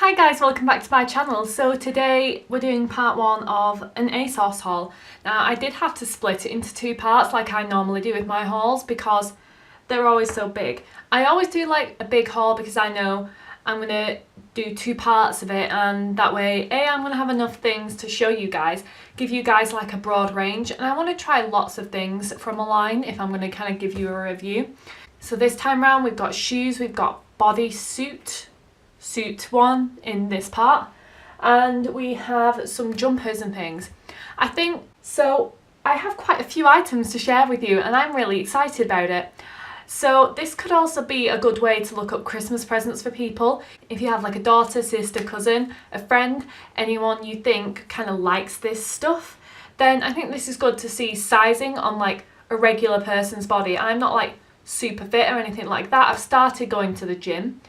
Hi guys, welcome back to my channel. So today we're doing part one of an Asos haul. Now I did have to split it into two parts like I normally do with my hauls because they're always so big. I always do like a big haul because I know I'm going to do two parts of it, and that way I'm going to have enough things to show you guys, give you guys like a broad range, and I want to try lots of things from a line if I'm going to kind of give you a review. So this time around we've got shoes, we've got bodysuit, suit one in this part, and we have some jumpers and things. I have quite a few items to share with you and I'm really excited about it. So this could also be a good way to look up Christmas presents for people. If you have like a daughter, sister, cousin, a friend, anyone you think kind of likes this stuff, then I think this is good to see sizing on like a regular person's body. I'm not like super fit or anything like that. I've started going to the gym,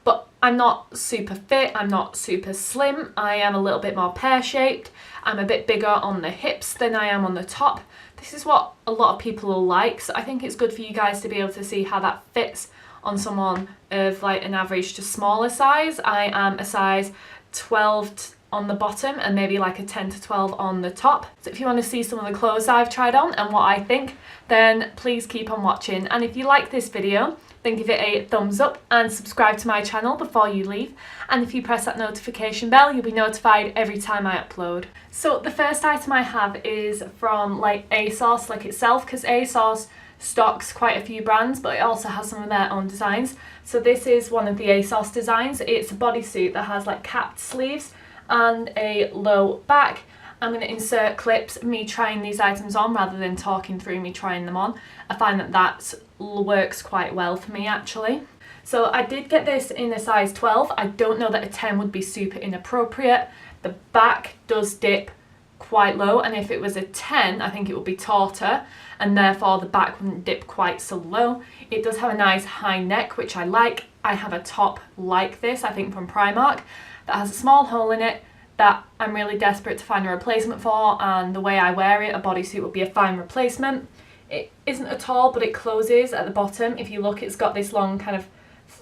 but I'm not super fit, I'm not super slim, I am a little bit more pear-shaped, I'm a bit bigger on the hips than I am on the top. This is what a lot of people will like, so I think it's good for you guys to be able to see how that fits on someone of like an average to smaller size. I am a size 12 on the bottom and maybe like a 10 to 12 on the top. So if you want to see some of the clothes I've tried on and what I think, then please keep on watching. And if you like this video, then give it a thumbs up and subscribe to my channel before you leave. And if you press that notification bell, you'll be notified every time I upload. So the first item I have is from like Asos like itself, because Asos stocks quite a few brands, but it also has some of their own designs. So this is one of the Asos designs. It's a bodysuit that has like capped sleeves and a low back. I'm going to insert clips of me trying these items on rather than talking through me trying them on. I find that works quite well for me actually. So I did get this in a size 12. I don't know that a 10 would be super inappropriate. The back does dip quite low, and if it was a 10 I think it would be taller and therefore the back wouldn't dip quite so low. It does have a nice high neck which I like. I have a top like this, I think from Primark, that has a small hole in it that I'm really desperate to find a replacement for, and the way I wear it, a bodysuit would be a fine replacement. It isn't at all, but it closes at the bottom. If you look, it's got this long kind of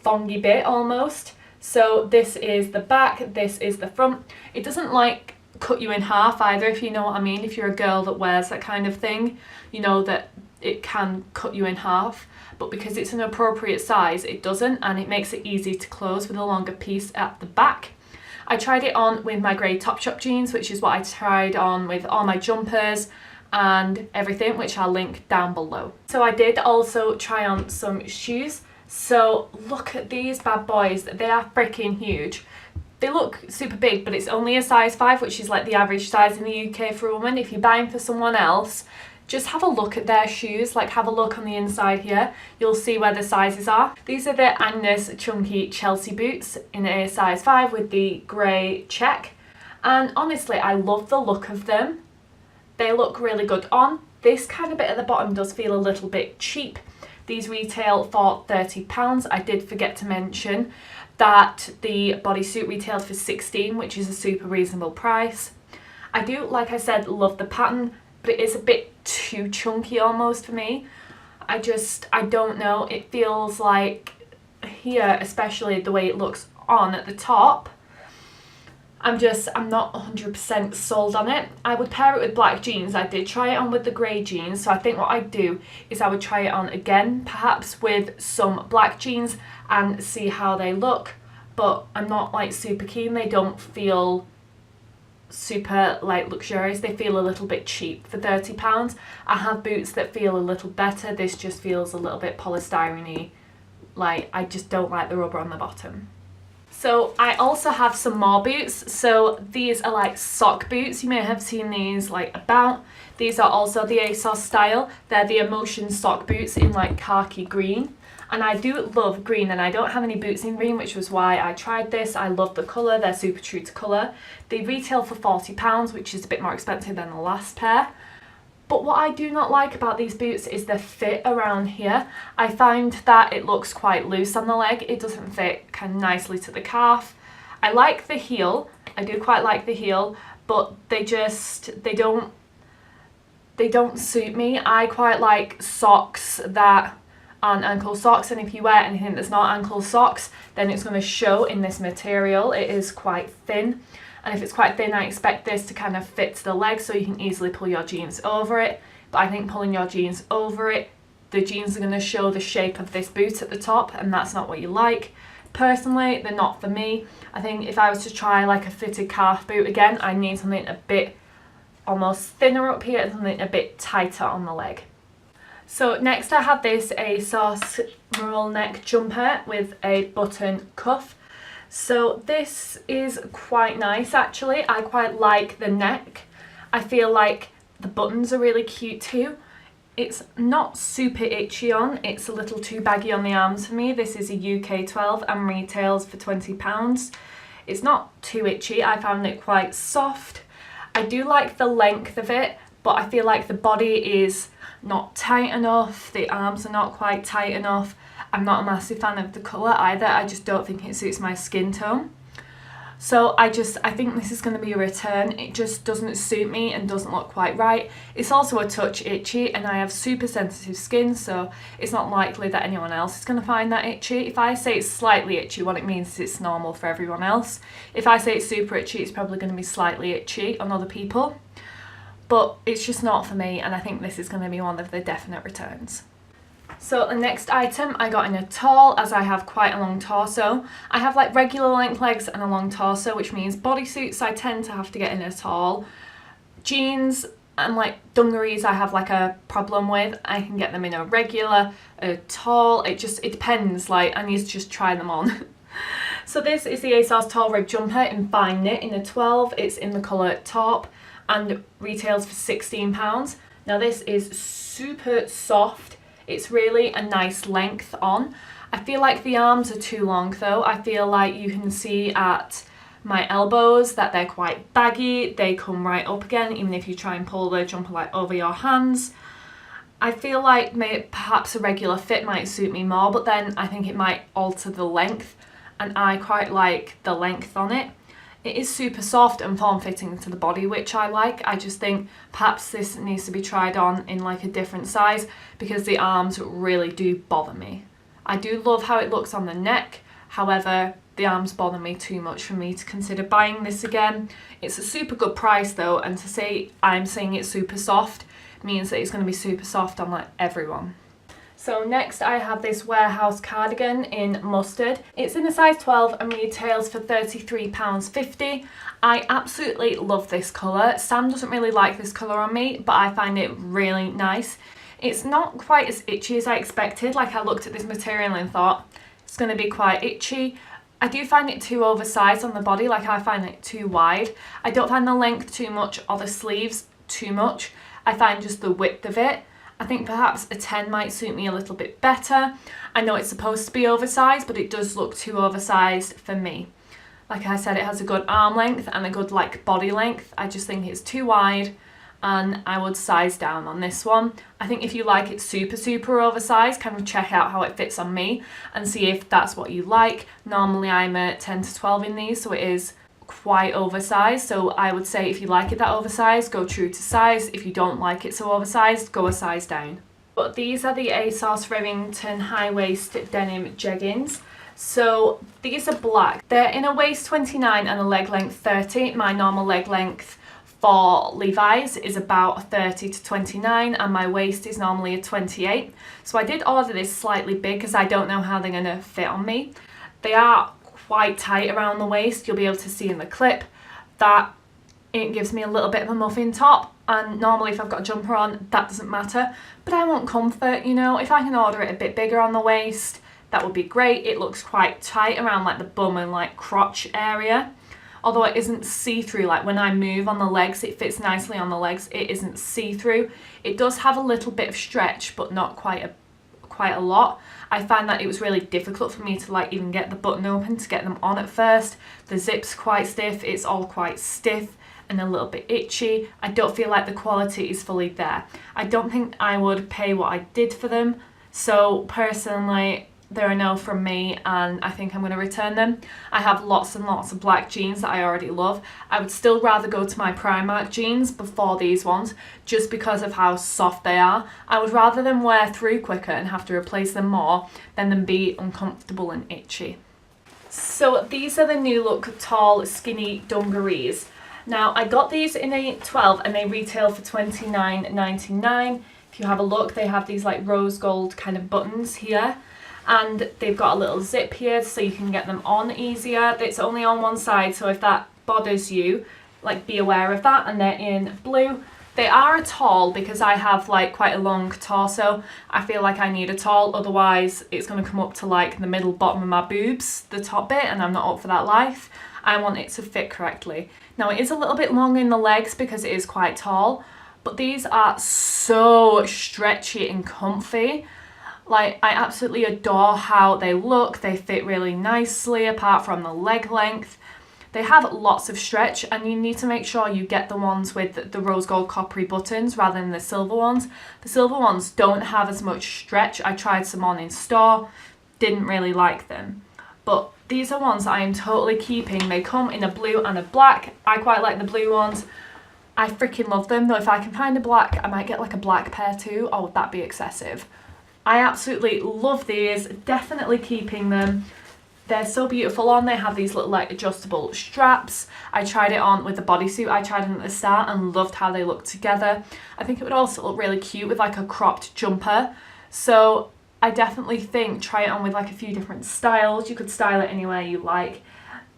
thongy bit almost. So this is the back, this is the front. It doesn't like cut you in half either, if you know what I mean. If you're a girl that wears that kind of thing, you know that it can cut you in half, but because it's an appropriate size, it doesn't, and it makes it easy to close with a longer piece at the back. I tried it on with my grey Topshop jeans, which is what I tried on with all my jumpers and everything, which I'll link down below. So I did also try on some shoes. So look at these bad boys, they are freaking huge. They look super big, but it's only a size 5, which is like the average size in the UK for a woman. If you're buying for someone else, just have a look at their shoes, like have a look on the inside here, you'll see where the sizes are. These are the Agnes Chunky Chelsea boots in a size 5 with the grey check, and honestly I love the look of them. They look really good on. This kind of bit at the bottom does feel a little bit cheap. These retail for £30. I did forget to mention that the bodysuit retailed for £16, which is a super reasonable price. I do, like I said, love the pattern, but it is a bit too chunky almost for me. I don't know, it feels like here, especially the way it looks on at the top, I'm not 100% sold on it. I would pair it with black jeans. I did try it on with the grey jeans, so I think what I'd do is I would try it on again, perhaps with some black jeans, and see how they look, but I'm not like super keen. They don't feel super like luxurious, they feel a little bit cheap for £30. I have boots that feel a little better. This just feels a little bit polystyrene-y, like I just don't like the rubber on the bottom. So I also have some more boots. So these are like sock boots, you may have seen these like about. These are also the Asos style. They're the Emotion sock boots in like khaki green. And I do love green, and I don't have any boots in green, which was why I tried this. I love the colour, they're super true to colour. They retail for £40, which is a bit more expensive than the last pair. But what I do not like about these boots is the fit around here. I find that it looks quite loose on the leg. It doesn't fit kind of nicely to the calf. I like the heel, I do quite like the heel, but they don't suit me. I quite like socks that and ankle socks, and if you wear anything that's not ankle socks, then it's going to show in this material. It is quite thin, and if it's quite thin, I expect this to kind of fit to the leg so you can easily pull your jeans over it. But I think pulling your jeans over it, the jeans are going to show the shape of this boot at the top, and that's not what you like. Personally, they're not for me. I think if I was to try like a fitted calf boot again, I need something a bit almost thinner up here and something a bit tighter on the leg. So next I have this Asos roll neck jumper with a button cuff. So this is quite nice actually. I quite like the neck. I feel like the buttons are really cute too. It's not super itchy on, it's a little too baggy on the arms for me. This is a UK 12 and retails for £20. It's not too itchy, I found it quite soft. I do like the length of it, but I feel like the body is not tight enough, the arms are not quite tight enough. I'm not a massive fan of the colour either, I just don't think it suits my skin tone. So I think this is going to be a return. It just doesn't suit me and doesn't look quite right. It's also a touch itchy, and I have super sensitive skin, so it's not likely that anyone else is going to find that itchy. If I say it's slightly itchy, what it means is it's normal for everyone else. If I say it's super itchy, it's probably going to be slightly itchy on other people. But it's just not for me, and I think this is going to be one of the definite returns. So the next item I got in a tall, as I have quite a long torso. I have like regular length legs and a long torso, which means bodysuits I tend to have to get in a tall. Jeans and like dungarees I have like a problem with. I can get them in a regular, a tall, it depends, like I need to just try them on. So this is the Asos tall rib jumper in fine knit in a 12. It's in the colour taupe and retails for £16. Now this is super soft. It's really a nice length on. I feel like the arms are too long though. I feel like you can see at my elbows that they're quite baggy. They come right up again, even if you try and pull the jumper like over your hands. I feel like perhaps a regular fit might suit me more, but then I think it might alter the length, and I quite like the length on it. It is super soft and form-fitting to the body, which I like. I just think perhaps this needs to be tried on in like a different size because the arms really do bother me. I do love how it looks on the neck, however, the arms bother me too much for me to consider buying this again. It's a super good price though, and to say I'm saying it's super soft means that it's going to be super soft on like everyone. So next I have this warehouse cardigan in mustard. It's in a size 12 and retails for £33.50. I absolutely love this colour. Sam doesn't really like this colour on me, but I find it really nice. It's not quite as itchy as I expected. Like I looked at this material and thought it's going to be quite itchy. I do find it too oversized on the body, like I find it too wide. I don't find the length too much or the sleeves too much. I find just the width of it. I think perhaps a 10 might suit me a little bit better. I know it's supposed to be oversized, but it does look too oversized for me. Like I said, it has a good arm length and a good like body length. I just think it's too wide, and I would size down on this one. I think if you like it super oversized, kind of check out how it fits on me and see if that's what you like. Normally I'm a 10 to 12 in these, so it is quite oversized, so I would say if you like it that oversized, go true to size. If you don't like it so oversized, go a size down. But these are the Asos Remington high waist denim jeggings. So these are black. They're in a waist 29 and a leg length 30. My normal leg length for Levi's is about 30 to 29 and my waist is normally a 28. So I did order this slightly big because I don't know how they're going to fit on me. They are quite tight around the waist. You'll be able to see in the clip that it gives me a little bit of a muffin top, and normally if I've got a jumper on that doesn't matter, but I want comfort, you know. If I can order it a bit bigger on the waist, that would be great. It looks quite tight around like the bum and like crotch area, although it isn't see-through. Like when I move on the legs, it fits nicely on the legs. It isn't see-through. It does have a little bit of stretch, but not quite a lot. I find that it was really difficult for me to like even get the button open to get them on at first. The zip's quite stiff, it's all quite stiff and a little bit itchy. I don't feel like the quality is fully there. I don't think I would pay what I did for them. So personally, they're a no from me, and I think I'm going to return them. I have lots and lots of black jeans that I already love. I would still rather go to my Primark jeans before these ones, just because of how soft they are. I would rather them wear through quicker and have to replace them more than them be uncomfortable and itchy. So these are the new look tall skinny dungarees. Now I got these in a 12 and they retail for $29.99. If you have a look, they have these like rose gold kind of buttons here, and they've got a little zip here so you can get them on easier. It's only on one side, so if that bothers you, like, be aware of that. And they're in blue. They are a tall because I have like quite a long torso. I feel like I need a tall, otherwise it's going to come up to like the middle bottom of my boobs, the top bit, and I'm not up for that life. I want it to fit correctly. Now it is a little bit long in the legs because it is quite tall, but these are so stretchy and comfy. Like, I absolutely adore how they look. They fit really nicely apart from the leg length. They have lots of stretch, and you need to make sure you get the ones with the rose gold coppery buttons rather than the silver ones. The silver ones don't have as much stretch. I tried some on in store, didn't really like them. But these are ones I am totally keeping. They come in a blue and a black. I quite like the blue ones. I freaking love them, though if I can find a black, I might get like a black pair too, or would that be excessive? I absolutely love these, definitely keeping them. They're so beautiful on. They have these little like adjustable straps. I tried it on with the bodysuit. I tried them at the start and loved how they look together. I think it would also look really cute with like a cropped jumper. So I definitely think try it on with like a few different styles. You could style it anywhere you like.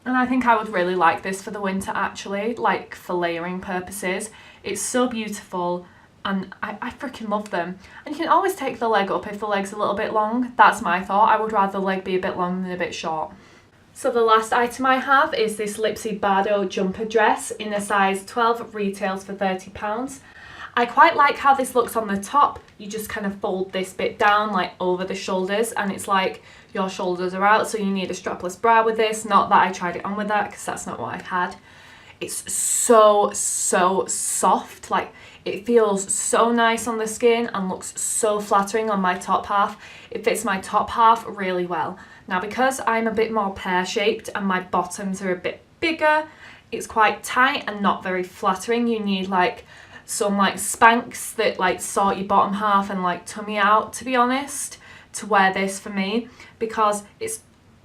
And I think I would really like this for the winter actually, like for layering purposes. It's so beautiful. And I freaking love them. And you can always take the leg up if the leg's a little bit long. That's my thought. I would rather the leg be a bit long than a bit short. So the last item I have is this Lipsy Bardo jumper dress in a size 12, retails for £30. I quite like how this looks on the top. You just kind of fold this bit down like over the shoulders, and it's like your shoulders are out, so you need a strapless bra with this. Not that I tried it on with that, because that's not what I had. It's so soft. Like, it feels so nice on the skin and looks so flattering on my top half. It fits my top half really well. Now, because I'm a bit more pear-shaped and my bottoms are a bit bigger, it's quite tight and not very flattering. You need like some like Spanx that like sort your bottom half and like tummy out, to be honest, to wear this for me, because it's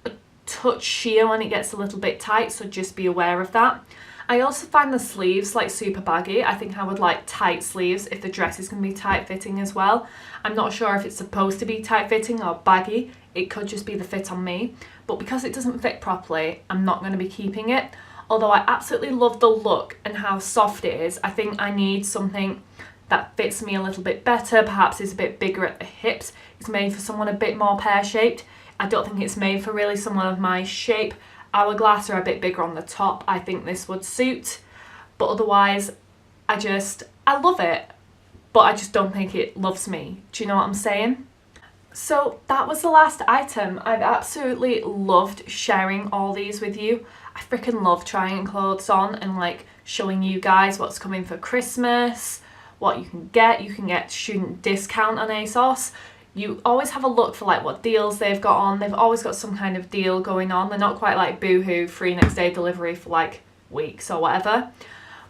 a touch sheer when it gets a little bit tight, so just be aware of that. I also find the sleeves like super baggy. I think I would like tight sleeves if the dress is going to be tight fitting as well. I'm not sure if it's supposed to be tight fitting or baggy. It could just be the fit on me. But because it doesn't fit properly, I'm not going to be keeping it. Although I absolutely love the look and how soft it is, I think I need something that fits me a little bit better. Perhaps it's a bit bigger at the hips. It's made for someone a bit more pear-shaped. I don't think it's made for really someone of my shape. Hourglass are a bit bigger on the top. I think this would suit, but otherwise I love it, but I just don't think it loves me. Do you know what I'm saying? So that was the last item. I've absolutely loved sharing all these with you. I freaking love trying clothes on and like showing you guys what's coming for Christmas, what you can get. You can get student discount on Asos. You always have a look for like what deals they've got on. They've always got some kind of deal going on. They're not quite like Boohoo, free next day delivery for like weeks or whatever.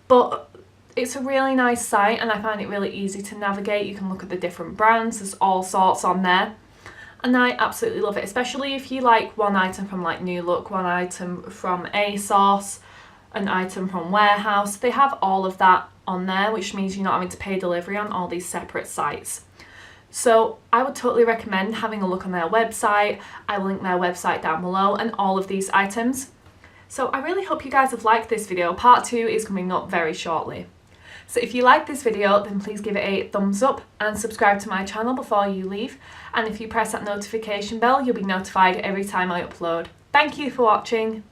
But it's a really nice site and I find it really easy to navigate. You can look at the different brands. There's all sorts on there. And I absolutely love it, especially if you like one item from like New Look, one item from Asos, an item from Warehouse. They have all of that on there, which means you're not having to pay delivery on all these separate sites. So I would totally recommend having a look on their website. I will link their website down below and all of these items. So I really hope you guys have liked this video. Part 2 is coming up very shortly. So if you like this video, then please give it a thumbs up and subscribe to my channel before you leave. And if you press that notification bell, you'll be notified every time I upload. Thank you for watching.